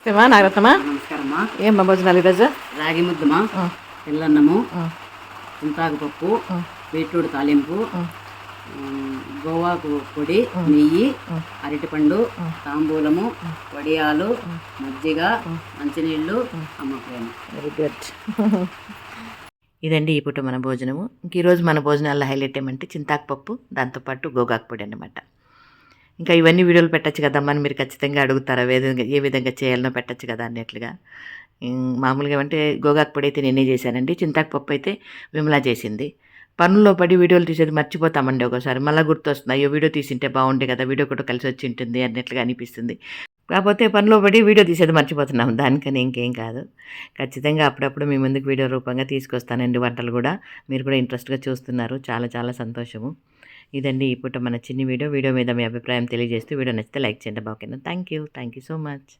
నమస్తేమా నాగరత్నమా. నమస్కారమ్మా. ఏమ్మా భోజనాలు ఈరోజు? రాగి ముద్దమా, తెల్లన్నము, చింతాకు పప్పు, బీట్రూట్ తాలింపు, గోవాకు పొడి, నెయ్యి, అరటిపండు, తాంబూలము, వడియాలు, మజ్జిగ, మంచినీళ్ళు, అమ్మ ప్రేమ. Very good. ఇదండి ఈ పూట మన భోజనము. ఇంక ఈరోజు మన భోజనాల్లో హైలైట్ ఏమంటే చింతాకు పప్పు, దాంతోపాటు గోగాకు పొడి అన్నమాట. ఇంకా ఇవన్నీ వీడియోలు పెట్టచ్చు కదమ్మా అని మీరు ఖచ్చితంగా అడుగుతారా, ఏ విధంగా చేయాలనో పెట్టచ్చు కదా అన్నట్లుగా. మామూలుగా అంటే గోగాకు పొడి అయితే నేనే చేశానండి, చింతాకు పప్పు అయితే విమలా చేసింది. పనుల్లో పడి వీడియోలు తీసేది మర్చిపోతామండి ఒకసారి, మళ్ళీ గుర్తొస్తుంది అయ్యో వీడియో తీసింటే బాగుండే కదా, వీడియో కూడా కలిసి వచ్చి ఉంటుంది అన్నట్లుగా అనిపిస్తుంది. కాకపోతే పనిలో పడి వీడియో తీసేది మర్చిపోతున్నాం, దానికని ఇంకేం కాదు. ఖచ్చితంగా అప్పుడప్పుడు మీ ముందుకు వీడియో రూపంగా తీసుకొస్తానండి వంటలు కూడా. మీరు కూడా ఇంట్రెస్ట్గా చూస్తున్నారు, చాలా చాలా సంతోషము. ఇదండి ఈ పూట మన చిన్ని వీడియో మీద మీ అభిప్రాయం తెలియజేస్తూ వీడియో నచ్చితే లైక్ చేయండి. ఓకేనా? Thank you so much.